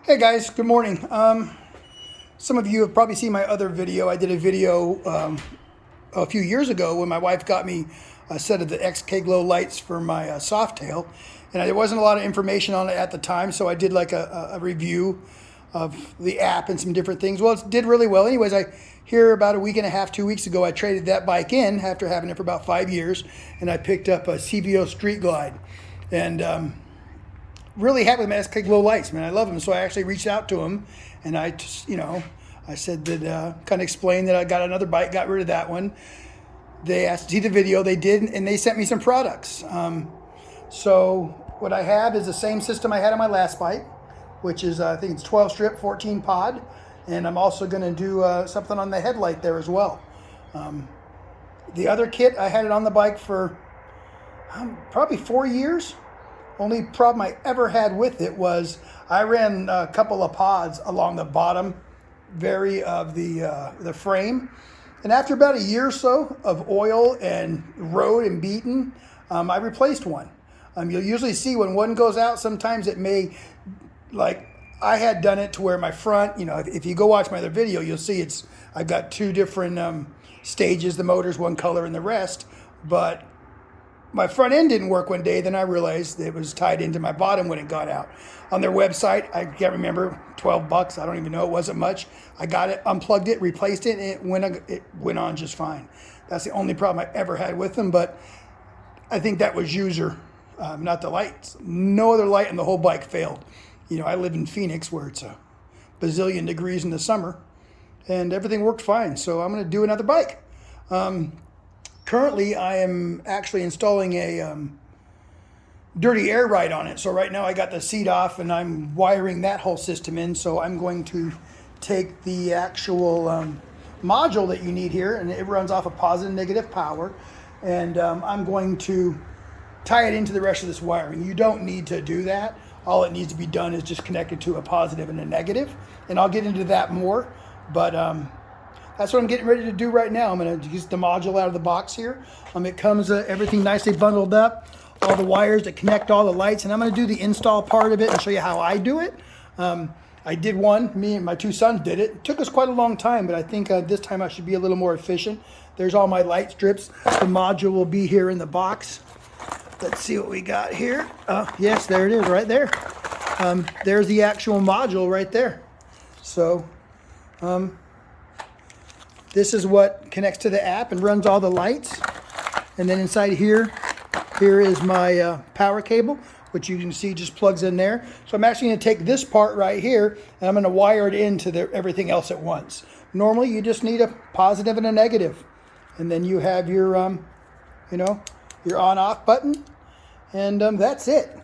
Hey guys, good morning. Some of you have probably seen my other video. I did a video a few years ago when my wife got me a set of the XKGLOW lights for my Softail, and there wasn't a lot of information on it at the time, so I did like a review of the app and some different things. Well, it did really well. Anyways, here about a week and a half, 2 weeks ago, I traded that bike in after having it for about 5 years, and I picked up a CVO Streetglide. And really happy with my XKGLOW lights, man. I love them. So I actually reached out to them, and I said that, kind of explained that I got another bike, got rid of that one. They asked to see the video, they did, and they sent me some products. So what I have is the same system I had on my last bike, which is, I think it's 12 strip, 14 pod. And I'm also going to do something on the headlight there as well. The other kit, I had it on the bike for probably 4 years. Only problem I ever had with it was I ran a couple of pods along the bottom of the frame, and after about a year or so of oil and road and beaten, I replaced one. You'll usually see when one goes out, sometimes it may, like I had done it to where my front, if you go watch my other video, you'll see I've got two different stages, the motor's one color and the rest, but my front end didn't work one day, then I realized it was tied into my bottom when it got out. On their website, I can't remember, 12 bucks, I don't even know, it wasn't much. I got it, unplugged it, replaced it, and it went on just fine. That's the only problem I ever had with them, but I think that was user, not the lights. No other light on the whole bike failed. I live in Phoenix where it's a bazillion degrees in the summer, and everything worked fine, so I'm gonna do another bike. Currently, I am actually installing a dirty air ride on it. So right now I got the seat off and I'm wiring that whole system in. So I'm going to take the actual module that you need here, and it runs off of positive and negative power. And I'm going to tie it into the rest of this wiring. You don't need to do that. All it needs to be done is just connected to a positive and a negative. And I'll get into that more. But that's what I'm getting ready to do right now. I'm going to use the module out of the box here. It comes everything nicely bundled up, all the wires that connect all the lights, and I'm going to do the install part of it and show you how I do it. I did one, me and my two sons did it. It took us quite a long time, but I think this time I should be a little more efficient. There's all my light strips. The module will be here in the box. Let's see what we got here. Yes, there it is right there. There's the actual module right there. So, this is what connects to the app and runs all the lights. And then inside here is my power cable, which you can see just plugs in there. So I'm actually going to take this part right here and I'm going to wire it into everything else at once. Normally you just need a positive and a negative. And then you have your, your on-off button. And that's it.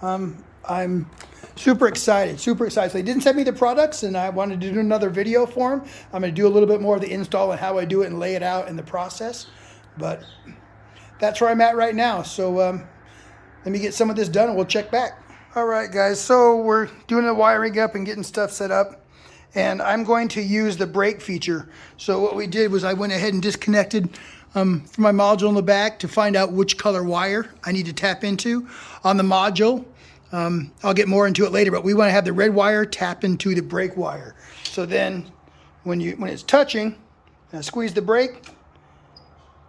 I'm super excited. So they didn't send me the products, and I wanted to do another video for them. I'm going to do a little bit more of the install and how I do it and lay it out in the process. But that's where I'm at right now. So let me get some of this done and we'll check back. All right, guys. So we're doing the wiring up and getting stuff set up. And I'm going to use the brake feature. So what we did was I went ahead and disconnected from my module in the back to find out which color wire I need to tap into on the module. I'll get more into it later, but we want to have the red wire tap into the brake wire. So then when it's touching, and I squeeze the brake,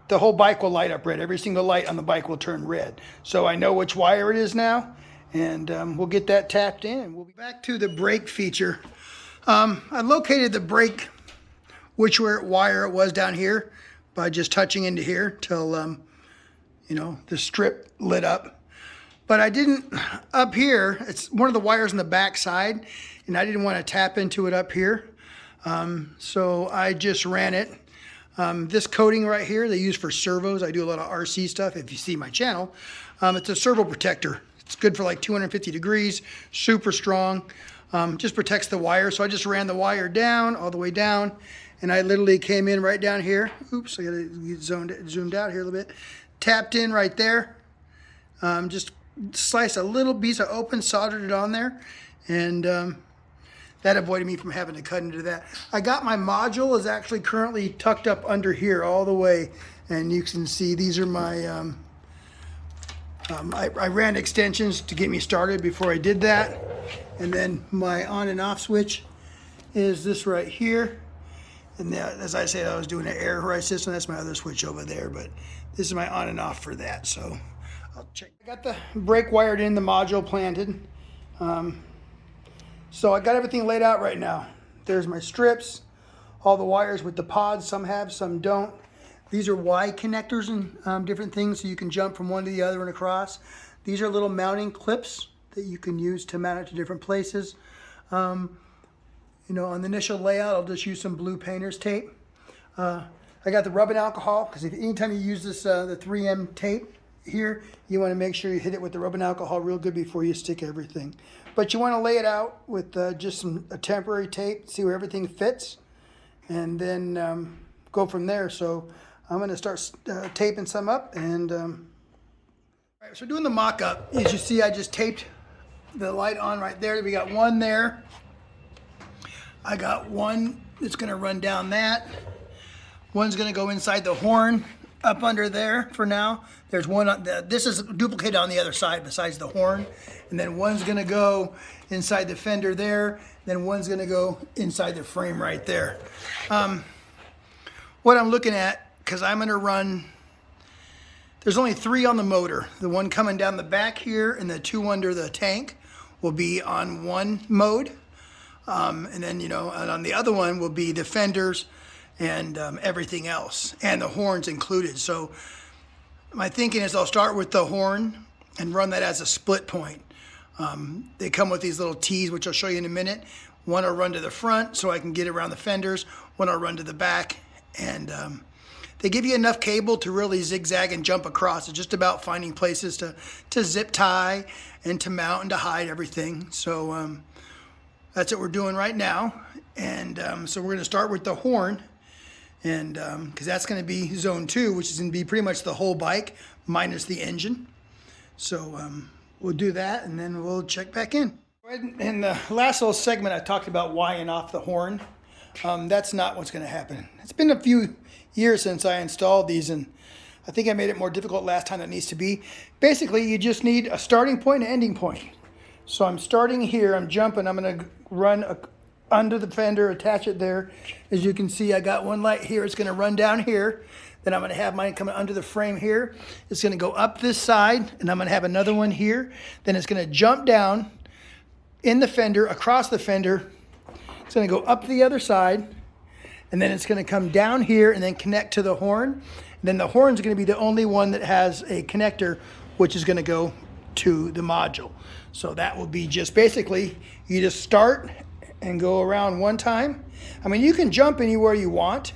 the whole bike will light up red. Every single light on the bike will turn red. So I know which wire it is now, and we'll get that tapped in. And we'll be back to the brake feature. I located the brake, which wire it was down here, by just touching into here till, the strip lit up. But I didn't, up here, it's one of the wires on the back side, and I didn't want to tap into it up here. So I just ran it. This coating right here, they use for servos. I do a lot of RC stuff, if you see my channel. It's a Servo Protector. It's good for like 250 degrees, super strong. Just protects the wire. So I just ran the wire down, all the way down, and I literally came in right down here. Oops, I got to get zoomed out here a little bit. Tapped in right there. Just sliced a little piece of open, soldered it on there, and that avoided me from having to cut into that. I got my module is actually currently tucked up under here all the way, and you can see these are my I ran extensions to get me started before I did that, And then my on and off switch is this right here. And now, as I said, I was doing an air ride system. That's my other switch over there, but this is my on and off for that. So I'll check. I got the brake wired in, the module planted. So I got everything laid out right now. There's my strips, all the wires with the pods. Some have, some don't. These are Y connectors and different things, so you can jump from one to the other and across. These are little mounting clips that you can use to mount it to different places. You know, on the initial layout, I'll just use some blue painter's tape. I got the rubbing alcohol, because anytime you use this, the 3M tape here, you want to make sure you hit it with the rubbing alcohol real good before you stick everything. But you want to lay it out with just a temporary tape, see where everything fits, and then go from there. So I'm going to start taping some up. And all right, so doing the mock-up, as you see, I just taped the light on right there. We got one there. I got one that's going to run down that. One's going to go inside the horn up under there for now. There's one, this is duplicated on the other side besides the horn. And then one's going to go inside the fender there. Then one's going to go inside the frame right there. What I'm looking at, because I'm going to run, there's only 3 on the motor. The one coming down the back here and the 2 under the tank will be on one mode. And then, you know, and on the other one will be the fenders and everything else, and the horns included. So my thinking is I'll start with the horn and run that as a split point. They come with these little T's, which I'll show you in a minute. One I'll run to the front so I can get around the fenders. One I'll run to the back. And they give you enough cable to really zigzag and jump across. It's just about finding places to zip tie and to mount and to hide everything. So that's what we're doing right now. And so we're going to start with the horn, and because that's going to be zone 2, which is going to be pretty much the whole bike minus the engine. So we'll do that, and then we'll check back in. In the last little segment, I talked about wiring off the horn. That's not what's going to happen. It's been a few years since I installed these, and I think I made it more difficult last time than it needs to be. Basically, you just need a starting point and an ending point. So I'm starting here, I'm jumping, I'm going to run under the fender, attach it there. As you can see, I got one light here, it's going to run down here. Then I'm going to have mine coming under the frame here. It's going to go up this side, and I'm going to have another one here. Then it's going to jump down in the fender, across the fender. It's going to go up the other side, and then it's going to come down here and then connect to the horn. And then the horn is going to be the only one that has a connector, which is going to go to the module. So that will be just basically, you just start and go around one time. I mean, you can jump anywhere you want.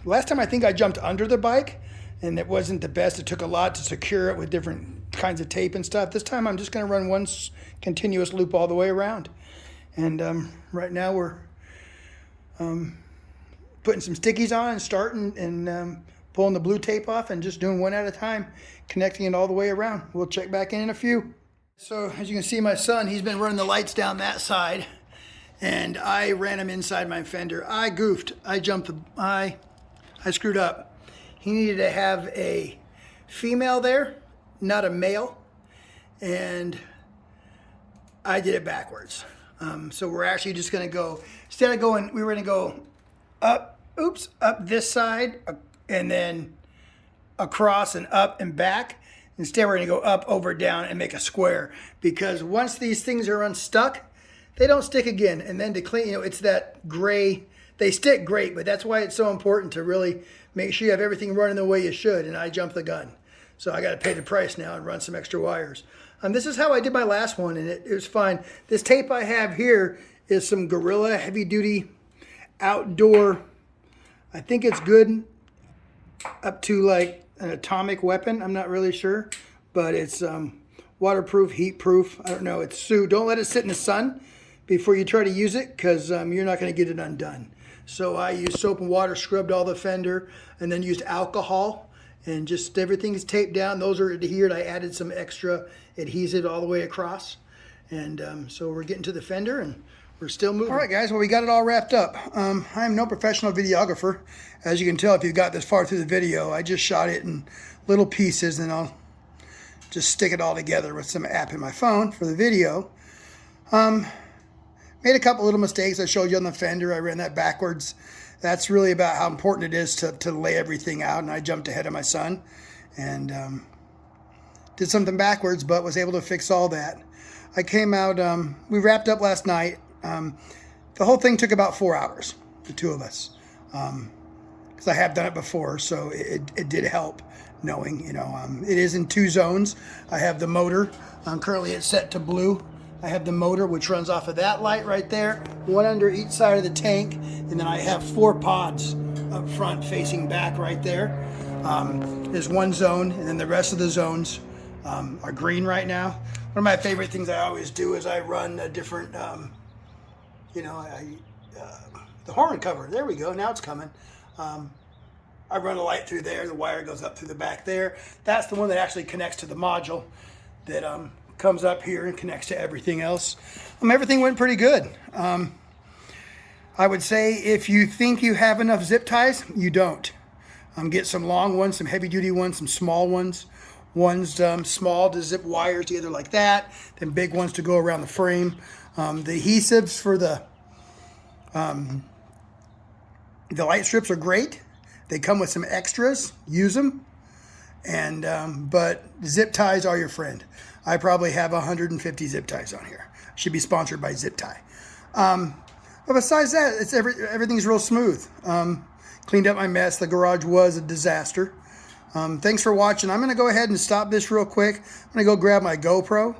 Last time I think I jumped under the bike, and it wasn't the best. It took a lot to secure it with different kinds of tape and stuff. This time I'm just going to run one continuous loop all the way around. And right now we're putting some stickies on and starting and pulling the blue tape off and just doing one at a time, connecting it all the way around. We'll check back in a few. So as you can see, my son, he's been running the lights down that side, and I ran him inside my fender. I goofed. I jumped. I screwed up. He needed to have a female there, not a male, and I did it backwards. So we're actually just going to go, instead of going, we were going to go up, up this side, and then across and up and back. Instead, we're going to go up, over, down, and make a square. Because once these things are unstuck, they don't stick again. And then to clean, you know, it's that gray, they stick great, but that's why it's so important to really make sure you have everything running the way you should. And I jumped the gun. So I got to pay the price now and run some extra wires. This is how I did my last one, and it was fine. This tape I have here is some Gorilla heavy duty outdoor. I think it's good up to like an atomic weapon. I'm not really sure, but it's waterproof, heat proof. I don't know. It's Sue. Don't let it sit in the sun before you try to use it, because you're not going to get it undone. So I used soap and water, scrubbed all the fender, and then used alcohol, and just everything is taped down. Those are adhered. I added some extra adhesive all the way across, and so we're getting to the fender, and we're still moving. All right, guys, well, we got it all wrapped up. I'm no professional videographer. As you can tell if you've got this far through the video, I just shot it in little pieces, and I'll just stick it all together with some app in my phone for the video. Made a couple little mistakes. I showed you on the fender. I ran that backwards. That's really about how important it is to lay everything out, and I jumped ahead of my son and did something backwards, but was able to fix all that. I came out, we wrapped up last night. The whole thing took about 4 hours, the two of us, because I have done it before, so it did help knowing, you know, it is in 2 zones. I have the motor, currently it's set to blue. I have the motor, which runs off of that light right there, one under each side of the tank, and then I have 4 pods up front facing back right there. There's 1 zone, and then the rest of the zones are green right now. One of my favorite things I always do is I run a different, you know, the horn cover. There we go. Now it's coming. I run a light through there. The wire goes up through the back there. That's the one that actually connects to the module that comes up here and connects to everything else. Everything went pretty good. I would say if you think you have enough zip ties, you don't. Get some long ones, some heavy duty ones, some small ones. One's small to zip wires together like that, then big ones to go around the frame. The adhesives for the light strips are great. They come with some extras. Use them. And but zip ties are your friend. I probably have 150 zip ties on here. Should be sponsored by Zip Tie. But besides that, it's everything's real smooth. Cleaned up my mess. The garage was a disaster. Thanks for watching. I'm going to go ahead and stop this real quick. I'm going to go grab my GoPro,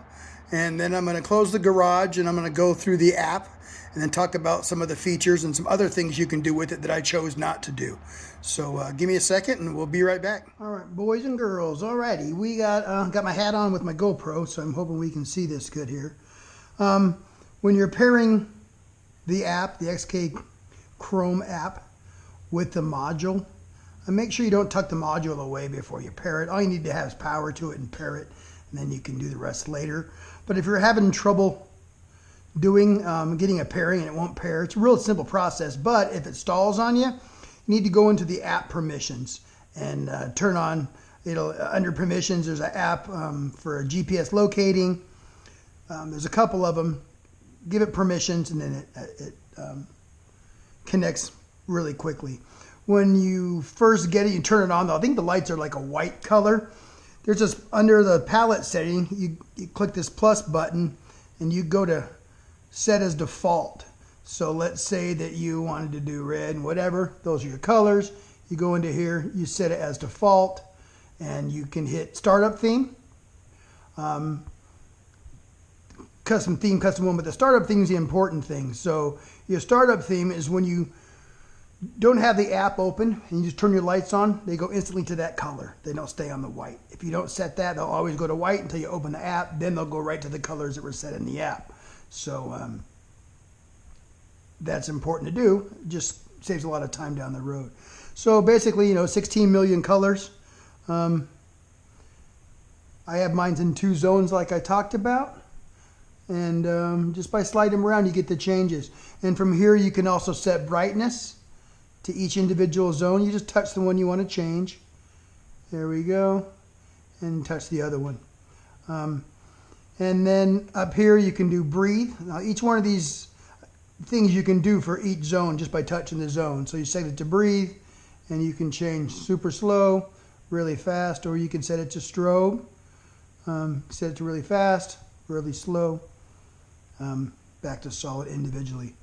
and then I'm going to close the garage, and I'm going to go through the app and then talk about some of the features and some other things you can do with it that I chose not to do. So give me a second, and we'll be right back. All right, boys and girls. Alrighty, we got my hat on with my GoPro, so I'm hoping we can see this good here. When you're pairing the app, the XKGLOW app, with the module, and make sure you don't tuck the module away before you pair it. All you need to have is power to it and pair it, and then you can do the rest later. But if you're having trouble getting a pairing and it won't pair, it's a real simple process. But if it stalls on you, you need to go into the app permissions and turn on, under permissions, there's an app for GPS locating. There's a couple of them. Give it permissions, and then it connects really quickly. When you first get it, you turn it on, though. I think the lights are like a white color. There's just under the palette setting, you click this plus button, and you go to set as default. So let's say that you wanted to do red and whatever. Those are your colors. You go into here, you set it as default, and you can hit startup theme. Custom theme, custom one, but the startup theme is the important thing. So your startup theme is when you don't have the app open and you just turn your lights on, they go instantly to that color. They don't stay on the white. If you don't set that, they'll always go to white until you open the app. Then they'll go right to the colors that were set in the app. So that's important to do. It just saves a lot of time down the road. So basically, 16 million colors. I have mine in 2 zones like I talked about. And just by sliding them around, you get the changes. And from here, you can also set brightness to each individual zone. You just touch the one you want to change. There we go. And touch the other one. And then up here, you can do breathe. Now, each one of these things you can do for each zone just by touching the zone. So you set it to breathe, and you can change super slow, really fast, or you can set it to strobe. Set it to really fast, really slow. Back to solid individually.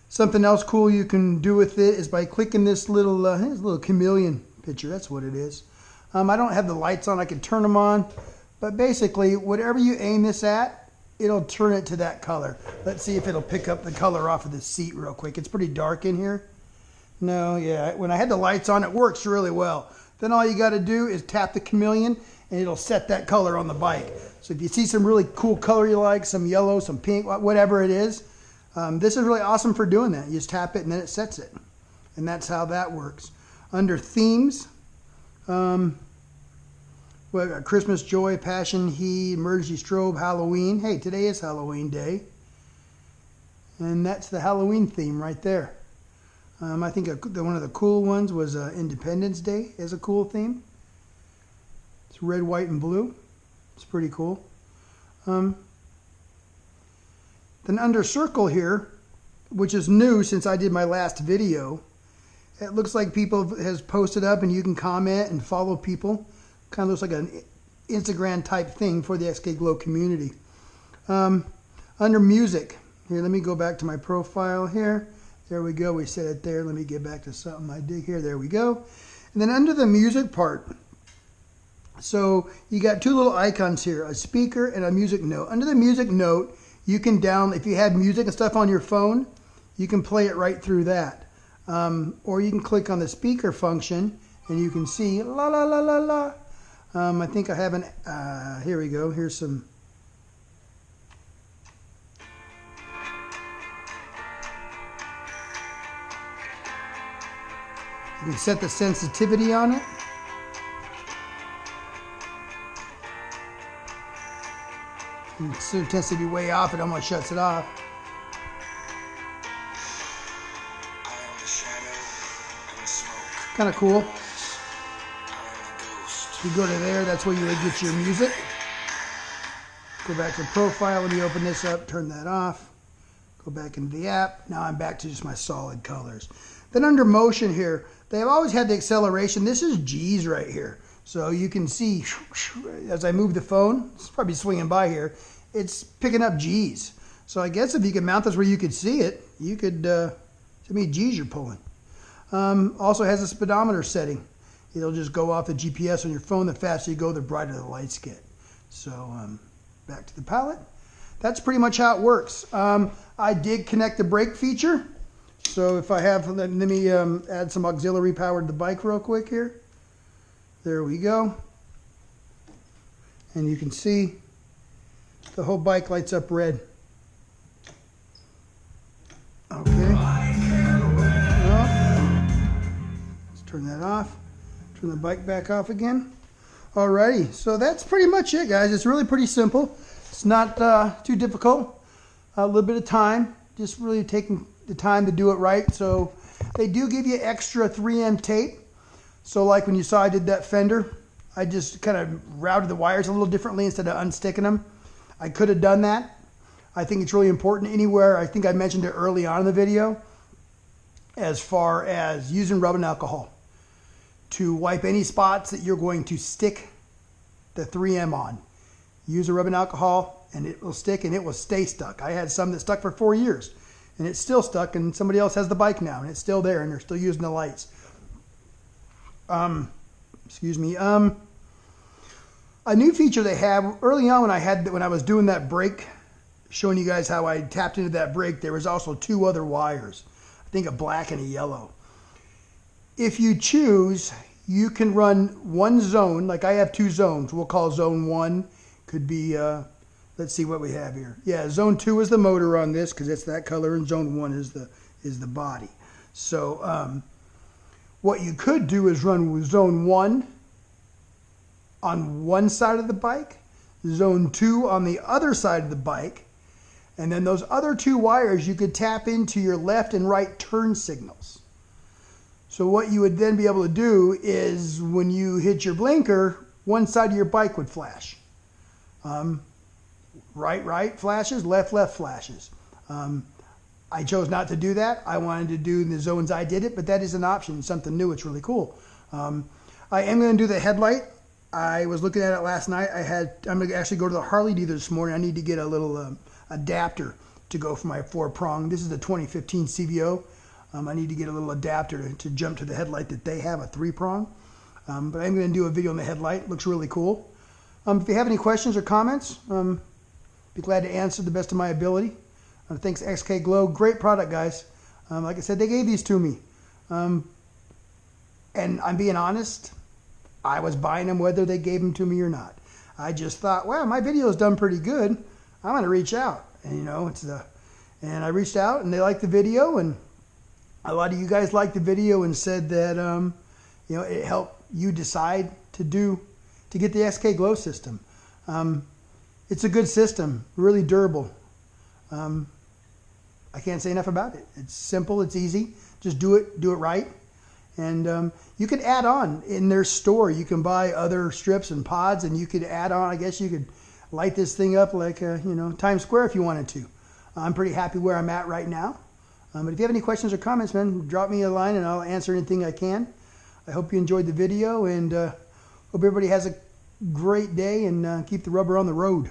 Something else cool you can do with it is by clicking this little chameleon picture. That's what it is. I don't have the lights on. I can turn them on. But basically, whatever you aim this at, it'll turn it to that color. Let's see if it'll pick up the color off of the seat real quick. It's pretty dark in here. No, yeah. When I had the lights on, it works really well. Then all you got to do is tap the chameleon, and it'll set that color on the bike. So if you see some really cool color you like, some yellow, some pink, whatever it is, this is really awesome for doing that. You just tap it and then it sets it. And that's how that works. Under themes, we got Christmas, joy, passion, heat, emergency, strobe, Halloween. Hey, today is Halloween day. And that's the Halloween theme right there. I think one of the cool ones was Independence Day as a cool theme. It's red, white, and blue. It's pretty cool. Then under circle here, which is new since I did my last video, it looks like people has posted up and you can comment and follow people. Kind of looks like an Instagram type thing for the XKGLOW community. Under music, here, let me go back to my profile here. There we go, we set it there. Let me get back to something I did here. There we go. And then under the music part, so you got two little icons here, a speaker and a music note. Under the music note, you can if you have music and stuff on your phone, you can play it right through that. Or you can click on the speaker function and you can see la la la la la. I think I have here we go, here's some. You can set the sensitivity on it. It tends to be way off, it almost shuts it off. Kind of cool. You go to there, that's where you would get your music. Go back to profile, let me open this up, turn that off. Go back into the app. Now I'm back to just my solid colors. Then under motion here, they've always had the acceleration. This is G's right here. So you can see as I move the phone, it's probably swinging by here, it's picking up G's. So I guess if you could mount this where you could see it, you could, to me, G's you're pulling. Also has a speedometer setting. It'll just go off the GPS on your phone. The faster you go, the brighter the lights get. So back to the palette. That's pretty much how it works. I did connect the brake feature. So if I have, let me add some auxiliary power to the bike real quick here. There we go. And you can see the whole bike lights up red. Okay. Let's turn that off. Turn the bike back off again. Alrighty, so that's pretty much it, guys. It's really pretty simple. It's not too difficult. A little bit of time, just really taking the time to do it right. So they do give you extra 3M tape. So like when you saw I did that fender, I just kind of routed the wires a little differently instead of unsticking them. I could have done that. I think it's really important anywhere. I think I mentioned it early on in the video as far as using rubbing alcohol to wipe any spots that you're going to stick the 3M on. Use a rubbing alcohol and it will stick and it will stay stuck. I had some that stuck for 4 years and it's still stuck, and somebody else has the bike now and it's still there and they're still using the lights. Excuse me. A new feature they have early on when I was doing that brake, showing you guys how I tapped into that brake, there was also 2 other wires. I think a black and a yellow. If you choose, you can run one zone, like I have 2 zones. We'll call zone 1, could be, let's see what we have here. Yeah, zone 2 is the motor on this because it's that color, and zone 1 is the body. So what you could do is run zone 1 on one side of the bike, zone 2 on the other side of the bike, and then those other 2 wires you could tap into your left and right turn signals. So what you would then be able to do is when you hit your blinker, one side of your bike would flash. Right flashes, left flashes. I chose not to do that. I wanted to do the zones I did it, but that is an option, something new. It's really cool. I am going to do the headlight. I was looking at it last night. I'm going to actually go to the Harley dealer this morning. I need to get a little adapter to go for my 4-prong. This is the 2015 CVO. I need to get a little adapter to jump to the headlight that they have, a 3-prong. But I'm going to do a video on the headlight. It looks really cool. If you have any questions or comments, be glad to answer the best of my ability. Thanks XKGLOW. Great product, guys. Like I said, they gave these to me. And I'm being honest, I was buying them whether they gave them to me or not. I just thought, well, my video's done pretty good. I'm going to reach out. And, you know, and I reached out and they liked the video, and a lot of you guys liked the video and said that, you know, it helped you decide to get the XKGLOW system. It's a good system, really durable. I can't say enough about it. It's simple, it's easy. Just do it right. And you could add on in their store. You can buy other strips and pods, and you could add on. I guess you could light this thing up like you know, Times Square if you wanted to. I'm pretty happy where I'm at right now. But if you have any questions or comments, man, drop me a line and I'll answer anything I can. I hope you enjoyed the video, and hope everybody has a great day, and keep the rubber on the road.